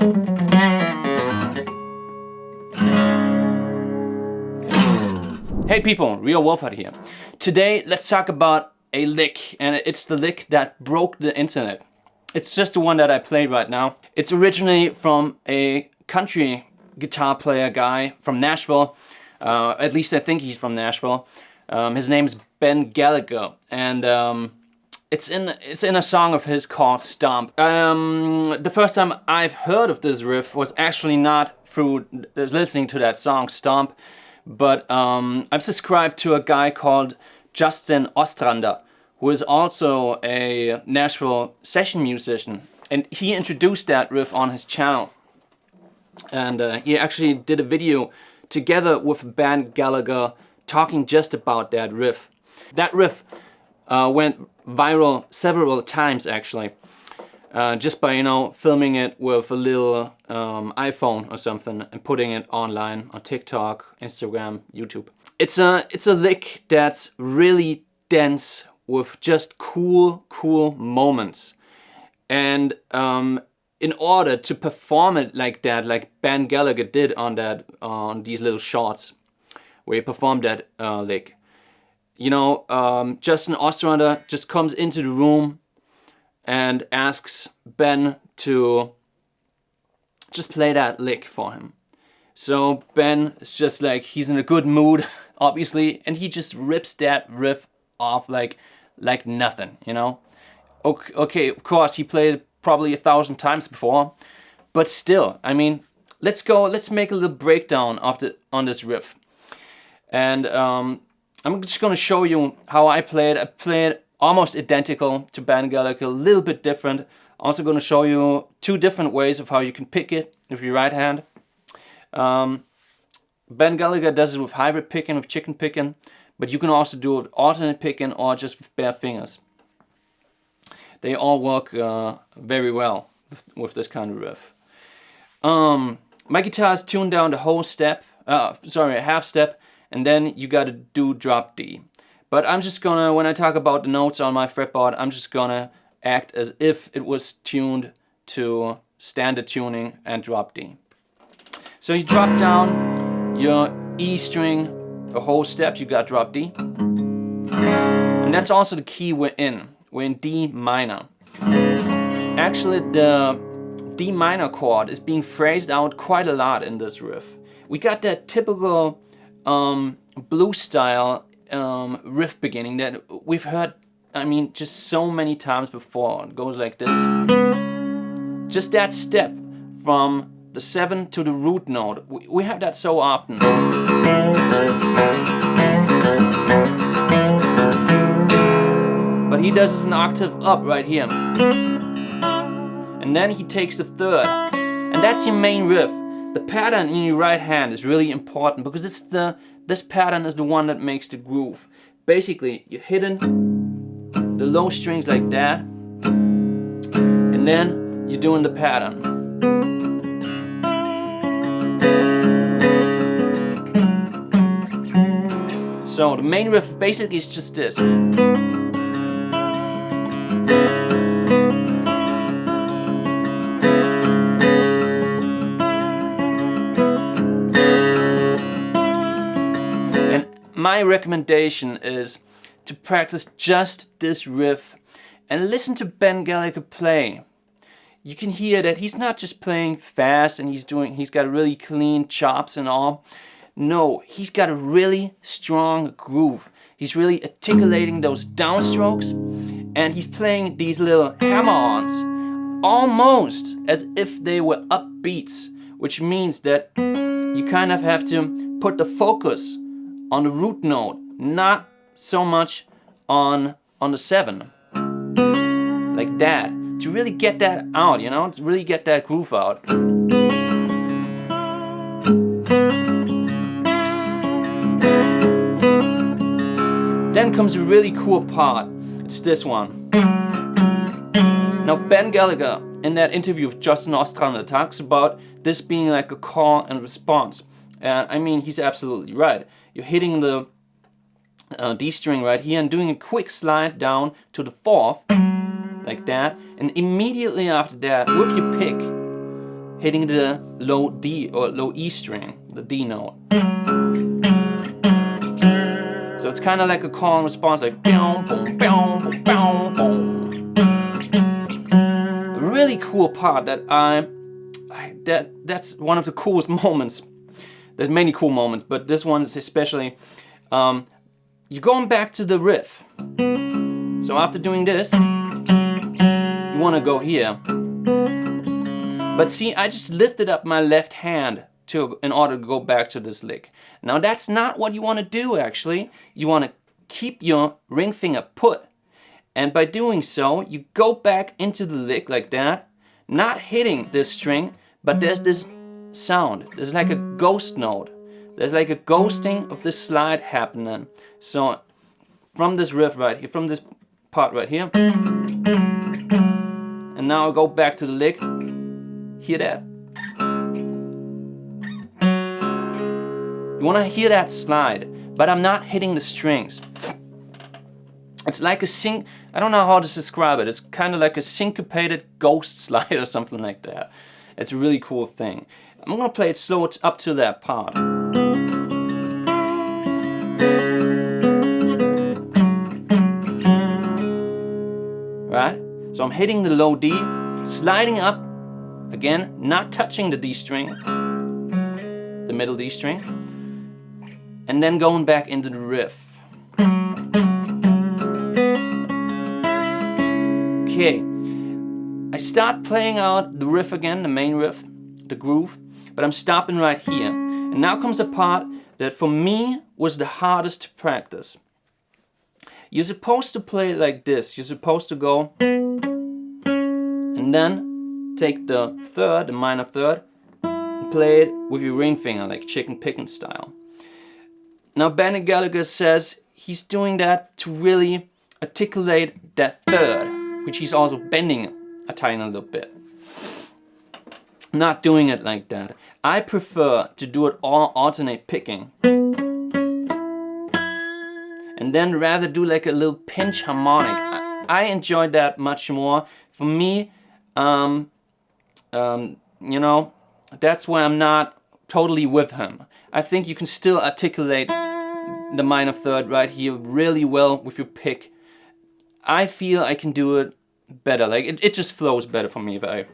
Hey people, Real Wolfhard here. Today let's talk about a lick, and it's the lick that broke the internet. It's just the one that I played right now. It's originally from a country guitar player guy from Nashville. At least I think he's from Nashville. His name's Ben Gallaher, and it's in a song of his called Stomp. The first time I've heard of this riff was actually not through listening to that song Stomp, but I'm subscribed to a guy called Justin Ostrander, who is also a Nashville session musician, and he introduced that riff on his channel. And he actually did a video together with Ben Gallaher talking just about that riff. That riff went viral several times actually, just by, you know, filming it with a little iPhone or something and putting it online on TikTok, Instagram, YouTube. It's a lick that's really dense with just cool moments. And in order to perform it like that, like Ben Gallaher did on these little shorts where he performed that lick, you know, Justin Ostrander just comes into the room and asks Ben to just play that lick for him. So Ben is just like, he's in a good mood, obviously, and he just rips that riff off like nothing, you know. Okay, of course he played it probably 1,000 times before, but still, I mean, let's make a little breakdown on this riff. And I'm just gonna show you how I play it. I play it almost identical to Ben Gallaher, a little bit different. Also gonna show you two different ways of how you can pick it with your right hand. Ben Gallaher does it with hybrid picking, with chicken picking, but you can also do it alternate picking or just with bare fingers. They all work very well with this kind of riff. My guitar is tuned down the whole step, a half step, and then you gotta do drop D. But I'm just gonna, when I talk about the notes on my fretboard, I'm just gonna act as if it was tuned to standard tuning and drop D. So you drop down your E string, the whole step, you got drop D. And that's also the key we're in. We're in D minor. Actually, the D minor chord is being phrased out quite a lot in this riff. We got that typical blues style riff beginning that we've heard, I mean, just so many times before. It goes like this. Just that step from the 7 to the root note. We have that so often. But he does this an octave up right here. And then he takes the 3rd. And that's your main riff. The pattern in your right hand is really important because this pattern is the one that makes the groove. Basically, you're hitting the low strings like that, and then you're doing the pattern. So the main riff basically is just this. My recommendation is to practice just this riff and listen to Ben Gallaher play. You can hear that he's not just playing fast and he's got really clean chops and all. No, he's got a really strong groove. He's really articulating those downstrokes, and he's playing these little hammer-ons almost as if they were upbeats, which means that you kind of have to put the focus on the root note, not so much on the 7, like that, to really get that out, you know, to really get that groove out. Then comes a really cool part. It's this one. Now Ben Gallaher in that interview with Justin Ostrander talks about this being like a call and response. And I mean, he's absolutely right. You're hitting the D string right here and doing a quick slide down to the 4th, like that. And immediately after that, with your pick, hitting the low D or low E string, the D note. So it's kind of like a call and response, like boom, boom, boom, boom, boom, boom. A really cool part that that's one of the coolest moments. There's many cool moments, but this one is especially. You're going back to the riff. So after doing this, you want to go here. But see, I just lifted up my left hand in order to go back to this lick. Now that's not what you want to do actually. You want to keep your ring finger put. And by doing so, you go back into the lick like that, not hitting this string, but there's this sound. There's like a ghost note. There's like a ghosting of this slide happening. So from this riff right here, from this part right here, and now I go back to the lick. Hear that? You want to hear that slide, but I'm not hitting the strings. It's like a I don't know how to describe it. It's kind of like a syncopated ghost slide or something like that. It's a really cool thing. I'm gonna play it slow up to that part. Right? So I'm hitting the low D, sliding up, again, not touching the D string, the middle D string, and then going back into the riff. Okay, I start playing out the riff again, the main riff, the groove, but I'm stopping right here. And now comes a part that for me was the hardest to practice. You're supposed to play it like this. You're supposed to go and then take the third, the minor third, and play it with your ring finger, like chicken picking style. Now Benny Gallaher says he's doing that to really articulate that third, which he's also bending a tiny little bit. Not doing it like that. I prefer to do it all alternate picking. And then rather do like a little pinch harmonic. I enjoy that much more. For me, you know, that's why I'm not totally with him. I think you can still articulate the minor third right here really well with your pick. I feel I can do it better. Like it just flows better for me if I.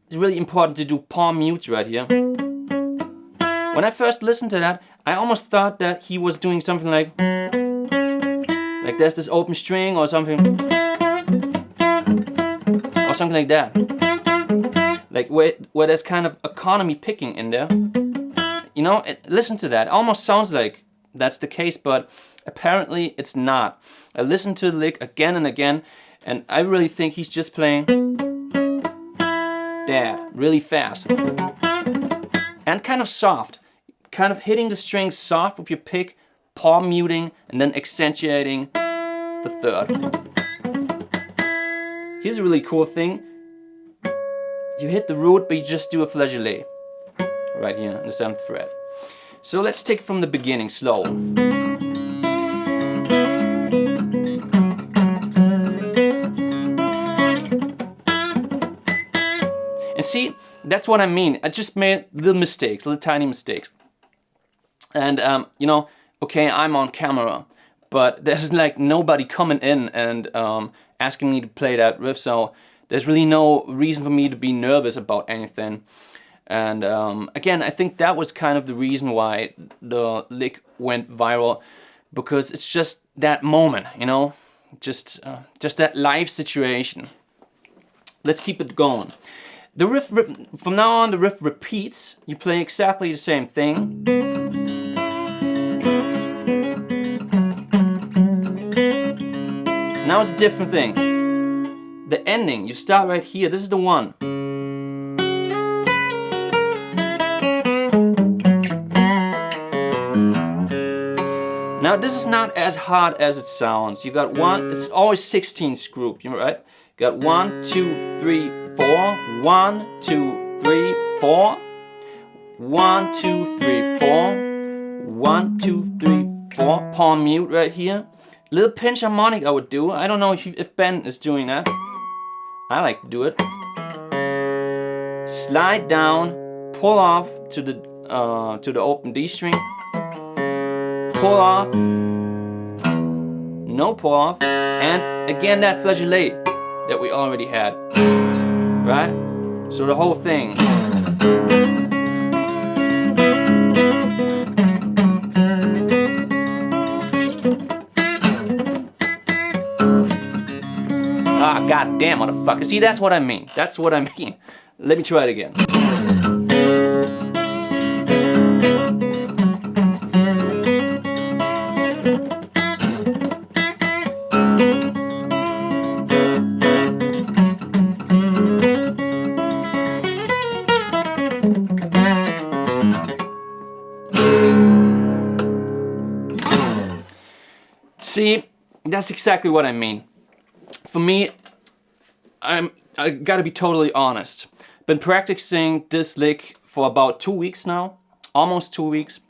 It's really important to do palm mutes right here. When I first listened to that, I almost thought that he was doing something like there's this open string or something like that. Like where there's kind of economy picking in there. You know, listen to that. It almost sounds like that's the case, but apparently it's not. I listened to the lick again and again, and I really think he's just playing that really fast. And kind of soft. Kind of hitting the strings soft with your pick, palm muting, and then accentuating the third. Here's a really cool thing. You hit the root, but you just do a flageolet. Right here on the 7th fret. So let's take it from the beginning, slow. And see, that's what I mean. I just made little mistakes, little tiny mistakes. And you know, okay, I'm on camera, but there's like nobody coming in and asking me to play that riff, so there's really no reason for me to be nervous about anything. And again, I think that was kind of the reason why the lick went viral, because it's just that moment, you know, just that live situation. Let's keep it going. The riff, from now on, the riff repeats. You play exactly the same thing. Now it's a different thing. The ending, you start right here. This is the one. Now this is not as hard as it sounds. You got one, it's always 16th group, you know, right? You got 1, 2, 3, 4. 1, 2, 3, 4. 1, 2, 3, 4. 1, 2, 3, 4. Palm mute right here. Little pinch harmonic I would do. I don't know if Ben is doing that. I like to do it. Slide down, pull off to the open D string. Pull off, no pull off, and again that flageolet that we already had, right? So the whole thing. Ah, goddamn, motherfucker. See, that's what I mean. That's what I mean. Let me try it again. See, that's exactly what I mean. For me, I gotta be totally honest. Been practicing this lick for about 2 weeks now, almost 2 weeks.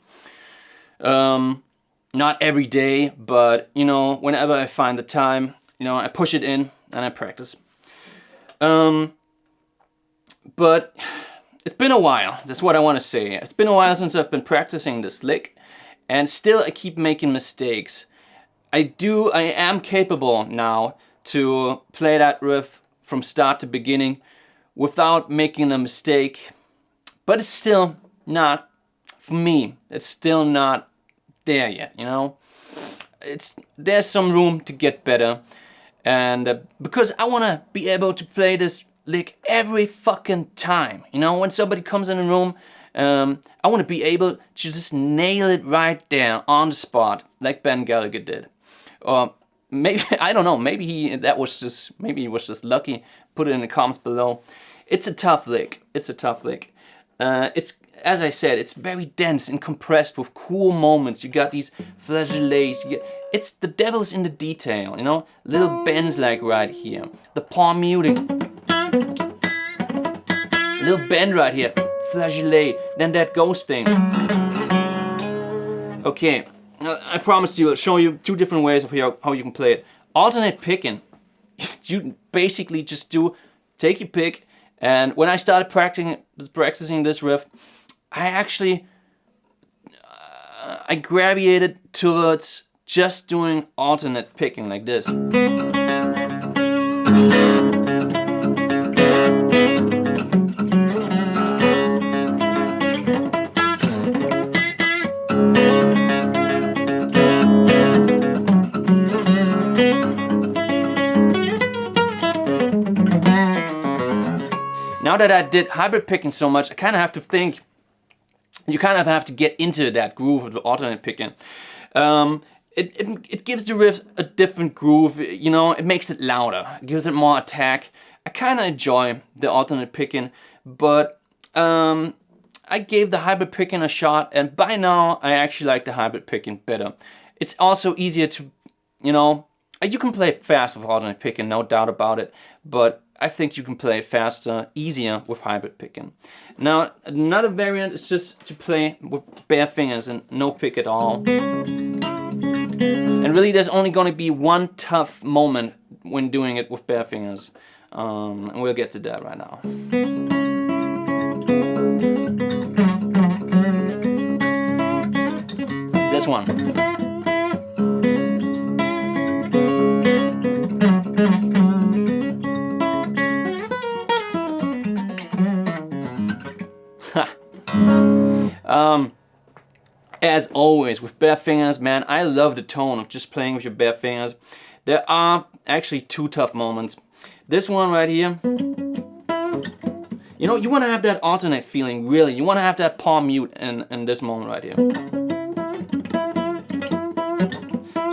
Not every day, but you know, whenever I find the time, you know, I push it in and I practice. But it's been a while. That's what I want to say. It's been a while since I've been practicing this lick, and still I keep making mistakes. I am capable now to play that riff from start to beginning without making a mistake, but it's still not, for me, it's still not there yet, you know? There's some room to get better, and because I want to be able to play this lick every fucking time, you know? When somebody comes in the room, I want to be able to just nail it right there on the spot, like Ben Gallaher did. Or maybe, I don't know, maybe he was just lucky. Put it in the comments below. It's a tough lick. It's a tough lick. It's, as I said, it's very dense and compressed with cool moments. You got these flageolets. It's the devil's in the detail, you know? Little bends like right here. The palm muting. Little bend right here. Flageolet. Then that ghost thing. Okay. I promise you, I'll show you 2 different ways of how you can play it. Alternate picking. You basically just take your pick, and when I started practicing this riff, I gravitated towards just doing alternate picking like this. Now that I did hybrid picking so much, I kind of have to think, you kind of have to get into that groove of the alternate picking. It gives the riff a different groove, you know, it makes it louder, it gives it more attack. I kind of enjoy the alternate picking, but I gave the hybrid picking a shot, and by now I actually like the hybrid picking better. It's also easier to, you know, you can play fast with alternate picking, no doubt about it, but I think you can play faster, easier with hybrid picking. Now, another variant is just to play with bare fingers and no pick at all. And really, there's only going to be one tough moment when doing it with bare fingers. And we'll get to that right now. This one. As always with bare fingers, man, I love the tone of just playing with your bare fingers. There are actually 2 tough moments. This one right here, you know, you want to have that alternate feeling, really. You want to have that palm mute in this moment right here.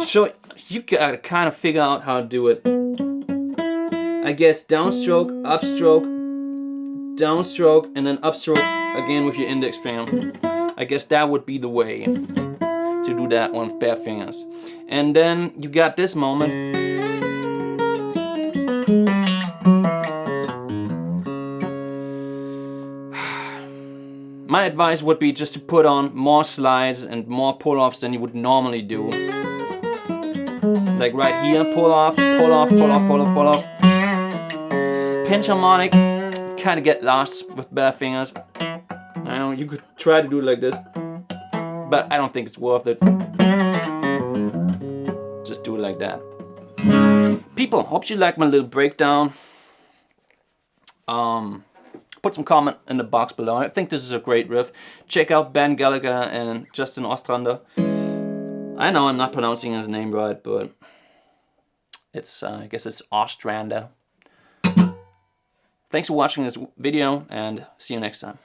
So you gotta kind of figure out how to do it. I guess downstroke, upstroke, downstroke, and then upstroke again with your index finger. I guess that would be the way to do that one with bare fingers. And then you got this moment. My advice would be just to put on more slides and more pull-offs than you would normally do. like right here, pull off, pull off, pull off, pull off, pull off. Pinch harmonic, kind of get lost with bare fingers. I know you could try to do it like this, but I don't think it's worth it. Just do it like that. People, hope you like my little breakdown. Put some comment in the box below. I think this is a great riff. Check out Ben Gallaher and Justin Ostrander. I know I'm not pronouncing his name right, but it's I guess it's Ostrander. Thanks for watching this video, and see you next time.